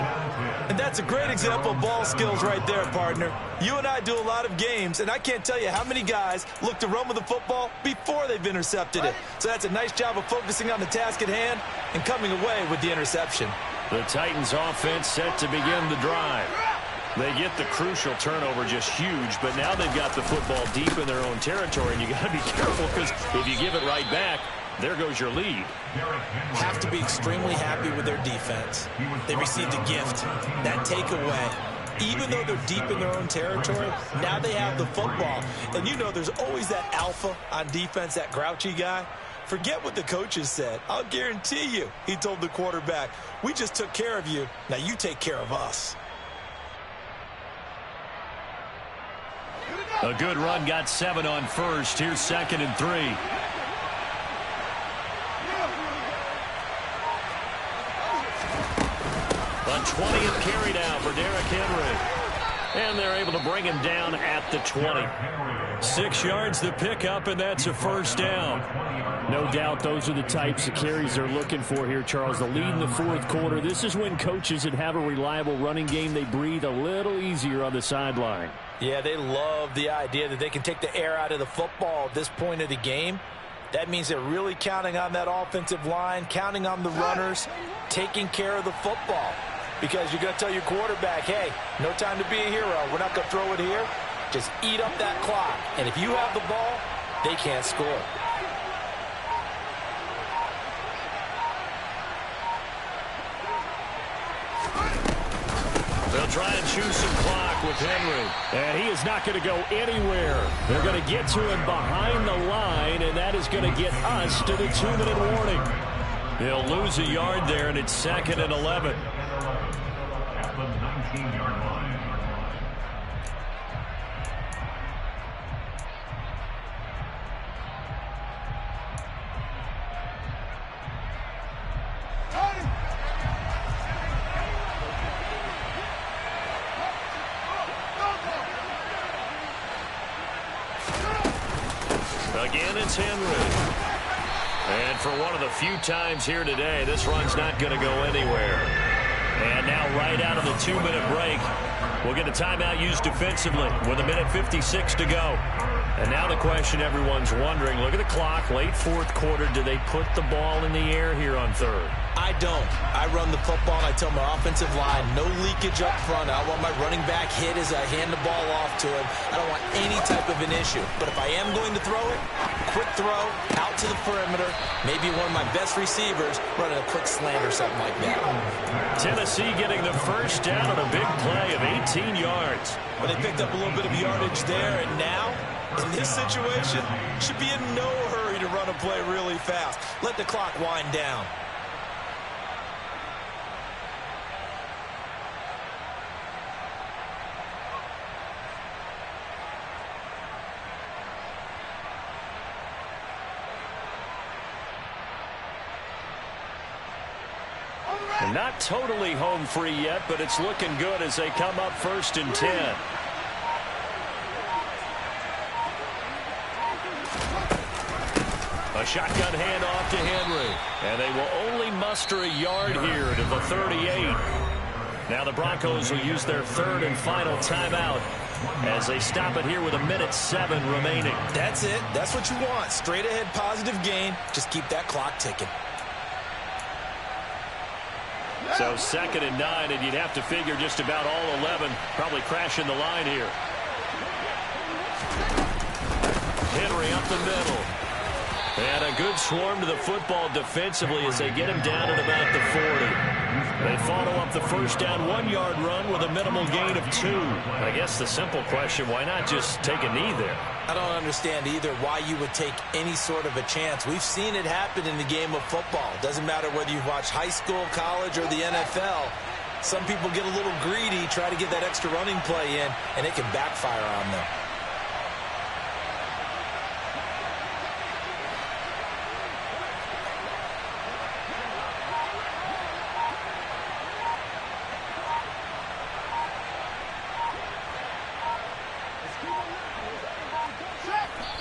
I: And that's a great example of ball skills right there, partner. You and I do a lot of games, and I can't tell you how many guys look to run with the football before they've intercepted it. So that's a nice job of focusing on the task at hand and coming away with the interception.
H: The Titans offense set to begin the drive. They get the crucial turnover, just huge, but now they've got the football deep in their own territory, and you got to be careful because if you give it right back, there goes your lead.
E: Have to be extremely happy with their defense. They received a gift, that takeaway. Even though they're deep in their own territory, now they have the football. And you know there's always that alpha on defense, that grouchy guy. Forget what the coaches said. I'll guarantee you, he told the quarterback, we just took care of you. Now you take care of us.
H: A good run got 7 on first. Here's 2nd and 3. A 20th carry down for Derrick Henry. And they're able to bring him down at the 20. 6 yards the pickup, and that's a first down. No doubt those are the types of carries they're looking for here, Charles. The lead in the 4th quarter. This is when coaches that have a reliable running game, they breathe a little easier on the sideline.
I: Yeah, they love the idea that they can take the air out of the football at this point of the game. That means they're really counting on that offensive line, counting on the runners, taking care of the football. Because you're going to tell your quarterback, hey, no time to be a hero. We're not going to throw it here. Just eat up that clock. And if you have the ball, they can't score.
H: They'll try and chew some clock with Henry. And he is not going to go anywhere. They're going to get to him behind the line, and that is going to get us to the 2-minute warning. He'll lose a yard there, and it's 2nd and 11.
G: At the 19-yard line.
H: Again, it's Henry. And for one of the few times here today, this run's not going to go anywhere. And now right out of the 2-minute break, we'll get a timeout used defensively with 1:56 to go. And now the question everyone's wondering, look at the clock, late 4th quarter, do they put the ball in the air here on 3rd?
E: I don't. I run the football, and I tell my offensive line, no leakage up front. I want my running back hit as I hand the ball off to him. I don't want any type of an issue. But if I am going to throw it, quick throw, out to the perimeter, maybe one of my best receivers running a quick slant or something like that.
H: Tennessee getting the first down on a big play of 18 yards.
E: But they picked up a little bit of yardage there, and now, in this situation, should be in no hurry to run a play really fast. Let the clock wind down.
H: Not totally home free yet, but it's looking good as they come up 1st and 10. A shotgun handoff to Henry. And they will only muster a yard here to the 38. Now the Broncos will use their 3rd and final timeout as they stop it here with 1:07 remaining.
E: That's it. That's what you want. Straight ahead positive gain. Just keep that clock ticking.
H: So 2nd and 9, and you'd have to figure just about all 11 probably crashing the line here. Henry up the middle. And a good swarm to the football defensively as they get him down at about the 40. They follow up the first down 1-yard run with a minimal gain of 2. I guess the simple question, why not just take a knee there?
E: I don't understand either why you would take any sort of a chance. We've seen it happen in the game of football. Doesn't matter whether you watch high school, college, or the NFL. Some people get a little greedy, try to get that extra running play in, and it can backfire on them.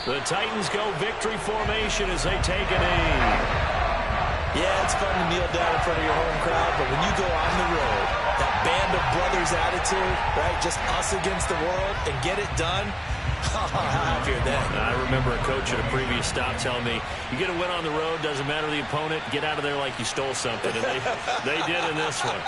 D: The Titans go victory formation as they take a knee.
I: Yeah, it's fun to kneel down in front of your home crowd, but when you go on the road, that band of brothers attitude, right, just us against the world, and get it done, how happier then.
D: I remember a coach at a previous stop telling me, you get a win on the road, doesn't matter the opponent, get out of there like you stole something, and they did in this one.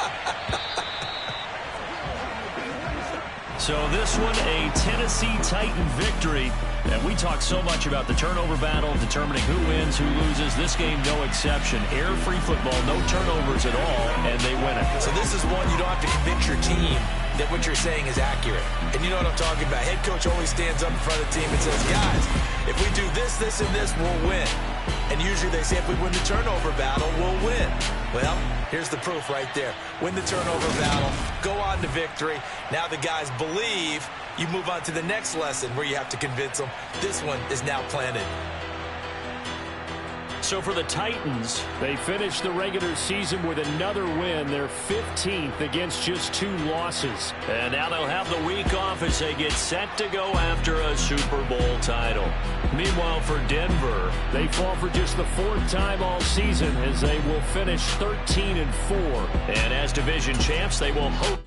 D: So this one, a Tennessee Titan victory. And we talk so much about the turnover battle, determining who wins, who loses. This game, no exception. Air-free football, no turnovers at all, and they win it.
I: So this is one you don't have to convince your team that what you're saying is accurate. And you know what I'm talking about. Head coach always stands up in front of the team and says, guys, if we do this, this, and this, we'll win. And usually they say if we win the turnover battle, we'll win. Well, here's the proof right there. Win the turnover battle, go on to victory. Now the guys believe. You move on to the next lesson where you have to convince them. This one is now planted.
D: So for the Titans, they finished the regular season with another win. They're 15th against just 2 losses. And now they'll have the week off as they get set to go after a Super Bowl title. Meanwhile, for Denver, they fall for just the 4th time all season as they will finish 13-4. And as division champs, they will hope.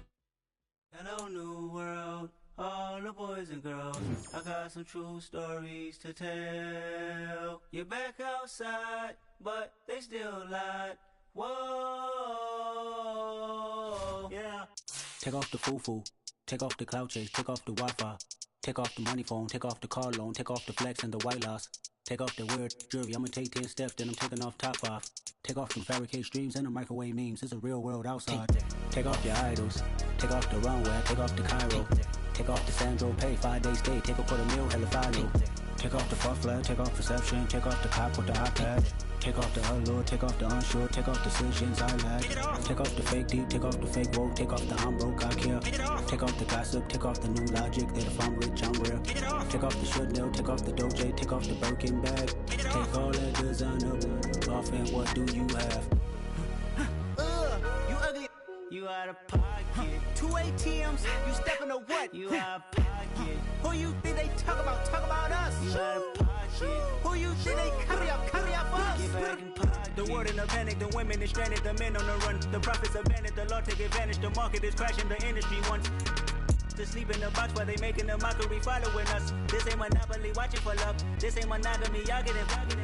J: Hello, new world. All the boys and girls, I got some true stories to tell. You're back outside, but they still lied. Whoa, yeah. Take off the foo-foo, take off the cloud chase, take off the Wi-Fi, take off the money phone, take off the car loan, take off the flex and the white loss. Take off the weird jewelry, I'ma take 10 steps, then I'm taking off top 5. Take off the fabricate streams and the microwave memes, it's a real world outside. Take off your idols, take off the runway, take off the Cairo. Take off the Sandro Pay, 5-day stay, take off for the meal, hella follow. Take off the fuck flag, take off perception, take off the cop with the iPad. Take off the allure, take off the unsure, take off decisions I lag. Take off the fake deep, take off the fake woke, take off the I'm broke, I care. Take off the gossip, take off the new logic, that if I'm rich, I'm real. Take off the Chanel, take off the Doja, take off the Birkin bag. Take all that designer off and what do you have? You ugly. You out of pocket. 2 ATMs, you stepping to what? You out of pocket. Who you think they talk about? Talk about us. You out of pocket. Who you think they carry up us? Get back in pocket. The world in a panic, the women is stranded, the men on the run. The profits abandoned, the law take advantage. The market is crashing, the industry wants to sleep in the box while they making a mockery following us. This ain't monopoly, watching for love. This ain't monogamy, y'all get it.